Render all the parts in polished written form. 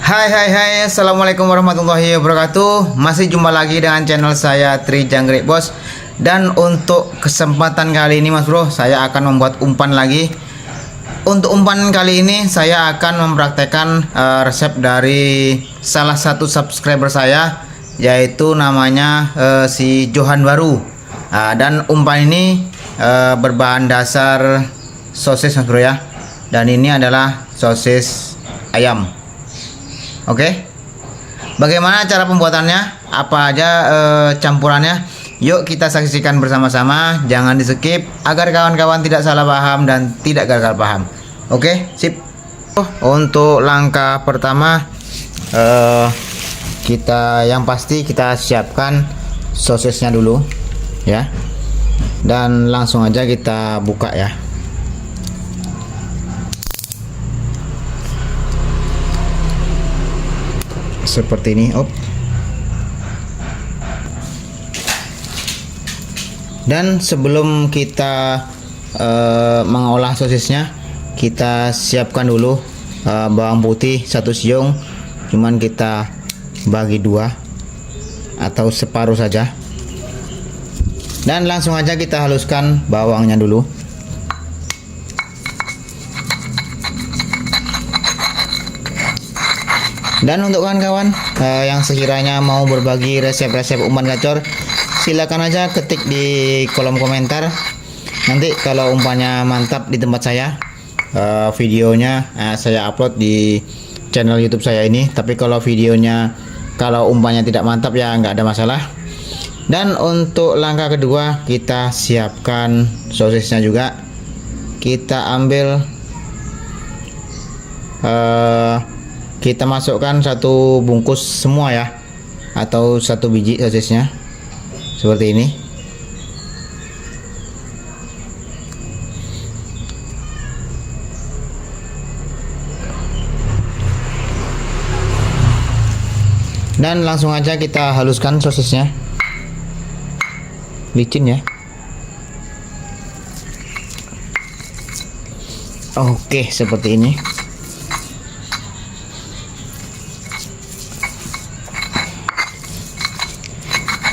Hai, assalamualaikum warahmatullahi wabarakatuh. Masih jumpa lagi dengan channel saya Tri Jangkrik Bos. Dan untuk kesempatan kali ini Mas Bro, saya akan membuat umpan lagi. Untuk umpan kali ini saya akan mempraktekkan resep dari salah satu subscriber saya, yaitu namanya si Johan Baru. Dan umpan ini berbahan dasar sosis Mas Bro ya. Dan ini adalah sosis ayam. Oke, bagaimana cara pembuatannya? Apa aja campurannya? Yuk kita saksikan bersama-sama. Jangan di skip agar kawan-kawan tidak salah paham dan tidak gagal paham. Oke, sip. Untuk langkah pertama, yang pasti kita siapkan sosisnya dulu, ya. Dan langsung aja kita buka ya. Seperti ini, Dan sebelum kita mengolah sosisnya, kita siapkan dulu bawang putih 1 siung, cuman kita bagi 2 atau separuh saja. Dan langsung aja kita haluskan bawangnya dulu. Dan untuk kawan-kawan yang sekiranya mau berbagi resep-resep umpan gacor, silakan aja ketik di kolom komentar. Nanti kalau umpannya mantap di tempat saya, videonya saya upload di channel YouTube saya ini. Tapi kalau umpannya tidak mantap ya nggak ada masalah. Dan untuk langkah kedua, kita siapkan sosisnya juga. Kita ambil kita masukkan 1 bungkus semua ya, atau 1 biji sosisnya seperti ini. Dan langsung aja kita haluskan sosisnya. Licin ya. Oke, seperti ini.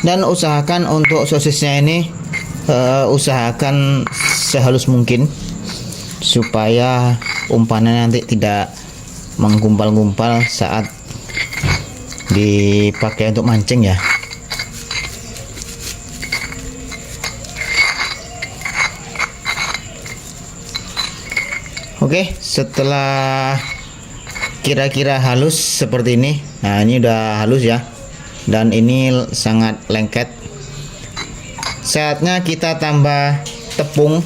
Dan usahakan untuk sosisnya ini usahakan sehalus mungkin supaya umpannya nanti tidak menggumpal-gumpal saat dipakai untuk mancing ya. Oke, setelah kira-kira halus seperti ini. Nah, ini udah halus ya. Dan ini sangat lengket. Saatnya kita tambah tepung.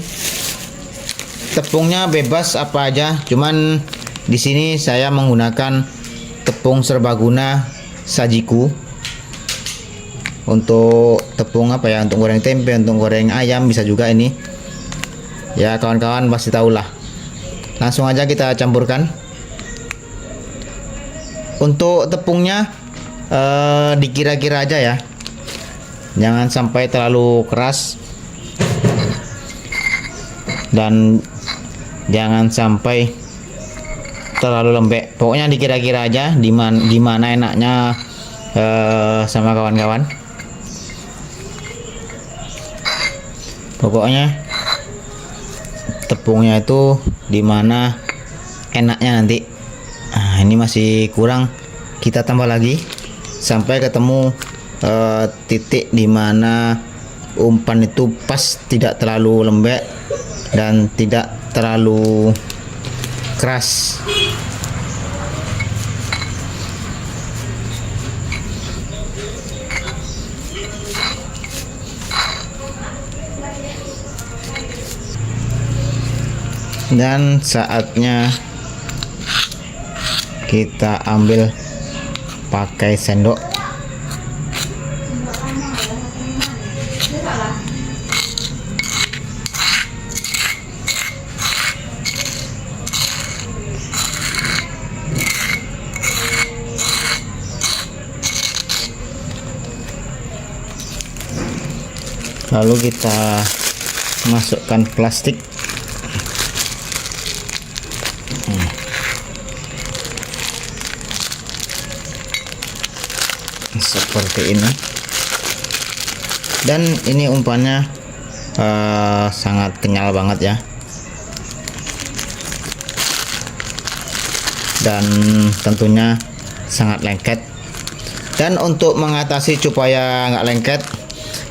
Tepungnya bebas apa aja, cuman di sini saya menggunakan tepung serbaguna Sajiku. Untuk tepung apa ya? Untuk goreng tempe, untuk goreng ayam bisa juga ini. Ya, kawan-kawan pasti tahu lah. Langsung aja kita campurkan. Untuk tepungnya dikira-kira aja ya, jangan sampai terlalu keras dan jangan sampai terlalu lembek. Pokoknya dikira-kira aja gimana enaknya sama kawan-kawan. Pokoknya tepungnya itu dimana enaknya nanti. Nah, ini masih kurang, kita tambah lagi sampai ketemu titik dimana umpan itu pas, tidak terlalu lembek dan tidak terlalu keras. Dan saatnya kita ambil pakai sendok. Lalu kita masukkan plastik. seperti ini. Dan ini umpannya sangat kenyal banget ya, dan tentunya sangat lengket. Dan untuk mengatasi supaya nggak lengket,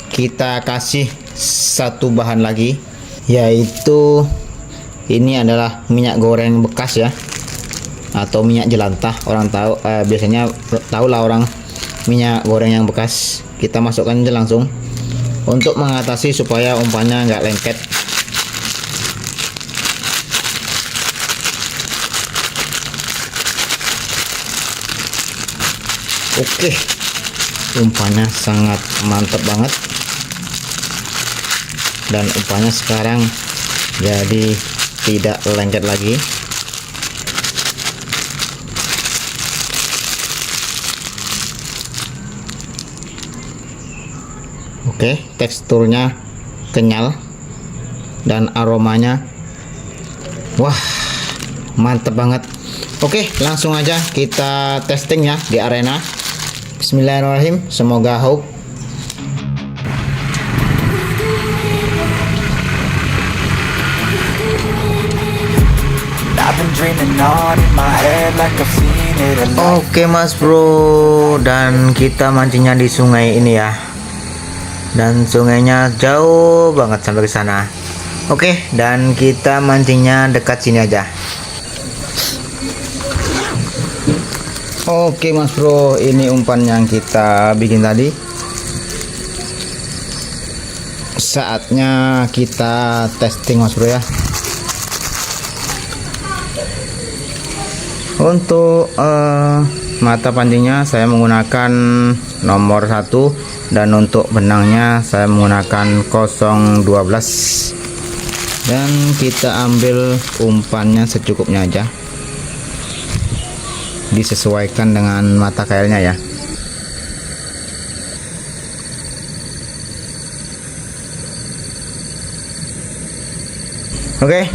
kita kasih satu bahan lagi, yaitu ini adalah minyak goreng bekas ya, atau minyak jelantah. Orang tahu, biasanya tahulah orang minyak goreng yang bekas. Kita masukkan aja langsung untuk mengatasi supaya umpannya nggak lengket. Oke, umpannya sangat mantap banget, dan umpannya sekarang jadi tidak lengket lagi. Oke, teksturnya kenyal dan aromanya wah, mantap banget. Oke, langsung aja kita testing ya di arena. Bismillahirrahmanirrahim, semoga hope. Oke mas bro, dan kita mancingnya di sungai ini ya, dan sungainya jauh banget sampai ke sana. Oke, dan kita mancingnya dekat sini aja. Oke mas bro, ini umpan yang kita bikin tadi. Saatnya kita testing mas bro ya. Untuk mata pancingnya saya menggunakan nomor 1, dan untuk benangnya saya menggunakan 012. Dan kita ambil umpannya secukupnya aja, disesuaikan dengan mata kailnya ya. Oke,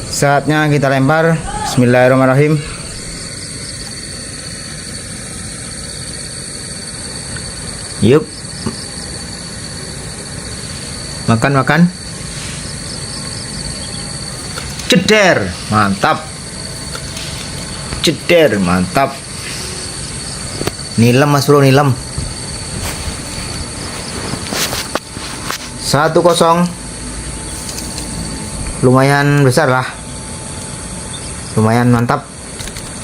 saatnya kita lempar. Bismillahirrahmanirrahim. Yup, makan. Ceder, mantap. Ceder, mantap. Nilem mas bro, nilem. 1-0. Lumayan besar lah, lumayan mantap,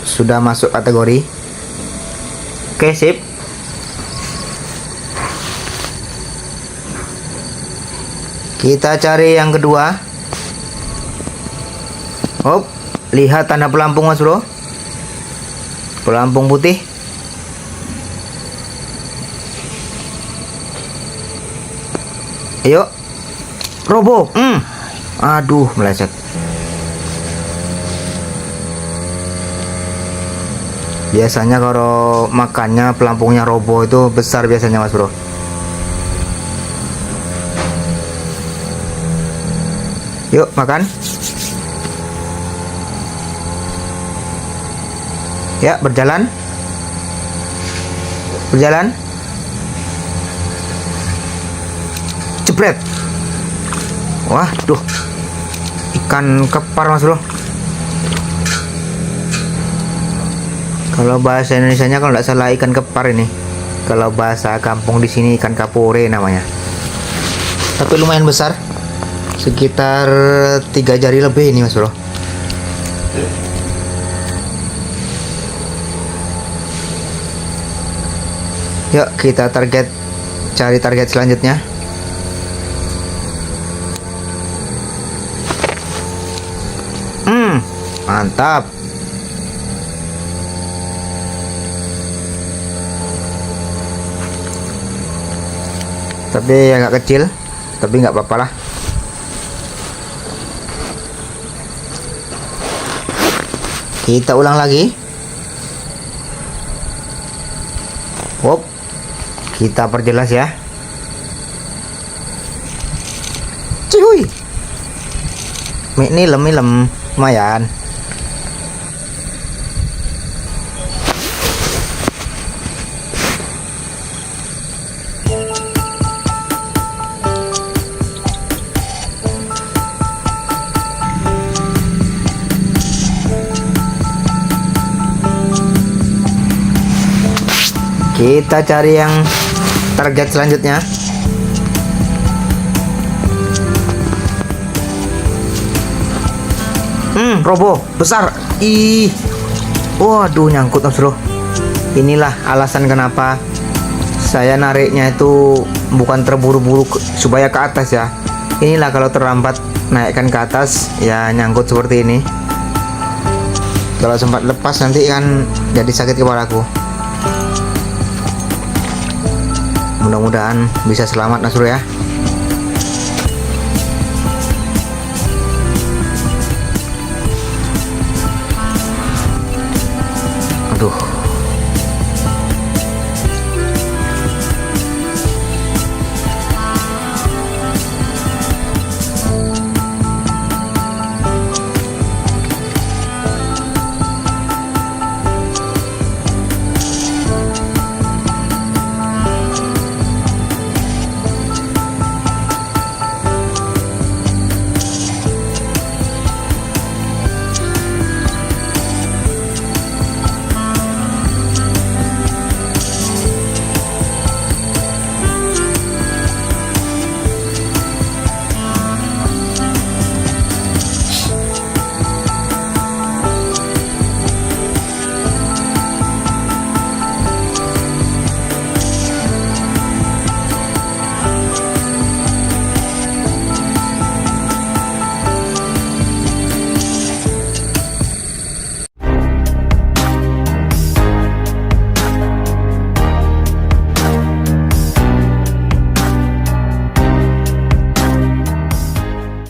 sudah masuk kategori. Oke, sip. Kita cari yang kedua. Hop, lihat tanda pelampung mas bro, pelampung putih. Ayo, robo. Aduh, meleset. Biasanya kalau makannya pelampungnya robo itu besar biasanya mas bro. Yuk makan. Ya, berjalan. Jebret. Wah, duh. Ikan kepar mas bro. Kalau bahasa Indonesianya kalau nggak salah ikan kepar ini. Kalau bahasa kampung di sini ikan kapore namanya. Tapi lumayan besar. Sekitar 3 jari lebih ini mas bro. Yuk kita cari target selanjutnya. Mantap. Tapi agak kecil, tapi nggak apa-apa lah. Kita ulang lagi. Hop, kita perjelas ya. Cihuy. Nilem lumayan. Kita cari yang target selanjutnya. Robo besar. Ih, waduh, nyangkut Mas Bro. Inilah alasan kenapa saya nariknya itu bukan terburu-buru supaya ke atas ya. Inilah kalau terlambat naikkan ke atas ya nyangkut seperti ini. Kalau sempat lepas nanti kan jadi sakit kepalaku. Mudah-mudahan bisa selamat Mas Bro ya.